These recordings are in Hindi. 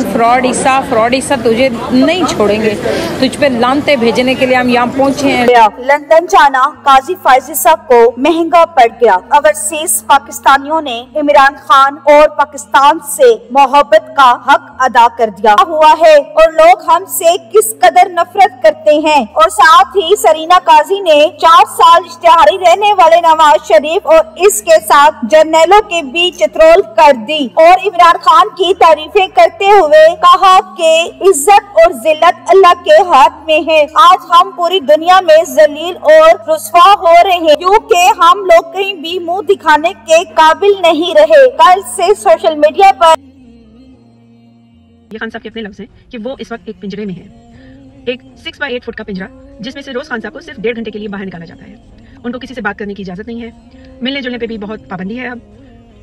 फ्रॉड ईसा तुझे नहीं छोड़ेंगे, तुझ पे लानते भेजने के लिए हम यहाँ पहुँचे हैं। लंदन जाना काजी फायज ईसा को महंगा पड़ गया। ओवरसीज पाकिस्तानियों ने इमरान खान और पाकिस्तान से मोहब्बत का हक अदा कर दिया हुआ है और लोग हमसे किस कदर नफरत करते हैं। और साथ ही सरीना काजी ने 4 साल इश्तिहारी रहने वाले नवाज शरीफ और इसके साथ जर्नैलों के बीच चित्रोल कर दी और इमरान खान की तारीफें करते हुए कहा कि इज्जत और जिल्लत अल्लाह के हाथ में है। आज हम पूरी दुनिया में जलील और रुस्वा हो रहे हैं क्योंकि हम लोग कहीं भी मुंह दिखाने के काबिल नहीं रहे। कल से सोशल मीडिया पर ये खान साहब के अपने लफ्ज हैं कि वो इस वक्त एक पिंजरे में है, एक 6 बाय 8 फुट का पिंजरा जिसमें से रोज खान साहब को सिर्फ 1.5 घंटे के लिए बाहर निकाला जाता है। उनको किसी से बात करने की इजाजत नहीं है, मिलने जुलने पे भी बहुत पाबंदी है। अब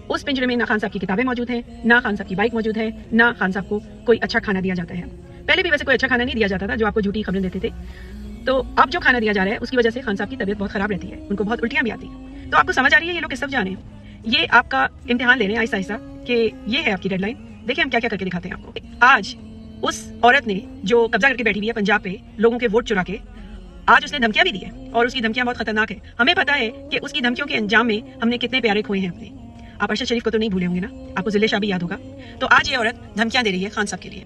उस पिंजरे में ना खान साहब की किताबें मौजूद हैं, ना खान साहब की बाइक मौजूद है, ना खान साहब को कोई अच्छा खाना दिया जाता है। पहले भी वैसे कोई अच्छा खाना नहीं दिया जाता था जो आपको झूठी खबरें देते थे, तो अब जो खाना दिया जा रहा है उसकी वजह से खान साहब की तबीयत बहुत खराब रहती है, उनको बहुत उल्टियां भी आती है। तो आपको समझ आ रही है ये लोग किस सब जाने, ये आपका इम्तिहान ले रहे हैं आहिस्ता आहिस्ता कि ये है आपकी डेडलाइन, देखिए हम क्या क्या करके दिखाते हैं आपको। आज उस औरत ने जो कब्जा करके बैठी हुई है पंजाब पे लोगों के वोट चुरा के, आज उसने धमकियां भी दी है और उसकी धमकियां बहुत खतरनाक है। हमें पता है कि उसकी धमकियों के अंजाम में हमने कितने प्यारे खोए हैं अपने। आप अरशद शरीफ को तो नहीं भूले होंगे ना, आपको जिले शाह भी याद होगा। तो आज ये औरत धमकियां दे रही है खान साहब के लिए।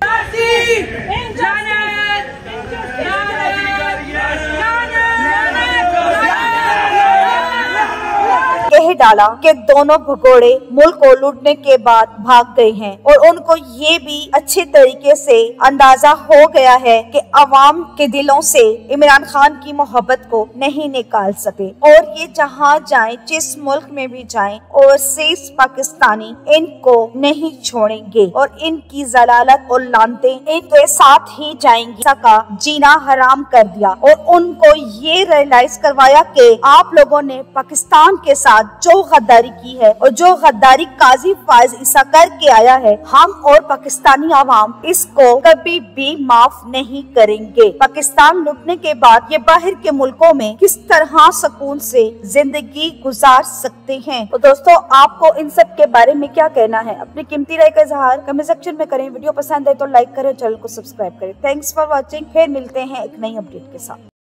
कह डाला कि दोनों भगोड़े मुल्क को लूटने के बाद भाग गए हैं और उनको ये भी अच्छे तरीके से अंदाजा हो गया है कि अवाम के दिलों से इमरान खान की मोहब्बत को नहीं निकाल सके और ये जहाँ जाएं, जिस मुल्क में भी जाएं, ओवरसीज पाकिस्तानी इनको नहीं छोड़ेंगे और इनकी जलालत और लानतें इनके साथ ही जाएंगी। का जीना हराम कर दिया और उनको ये रियलाइज करवाया कि आप लोगों ने पाकिस्तान के साथ जो गद्दारी की है और जो गद्दारी काजी फायज ईसा करके आया है, हम और पाकिस्तानी आवाम इसको कभी भी माफ नहीं करेंगे। पाकिस्तान लुटने के बाद ये बाहर के मुल्कों में किस तरह सुकून से जिंदगी गुजार सकते हैं। तो दोस्तों, आपको इन सब के बारे में क्या कहना है? अपनी कीमती राय का इजहार कमेंट सेक्शन में करें। वीडियो पसंद है तो लाइक करें, चैनल को सब्सक्राइब करें। Thanks for watching. फिर मिलते हैं एक नई अपडेट के साथ।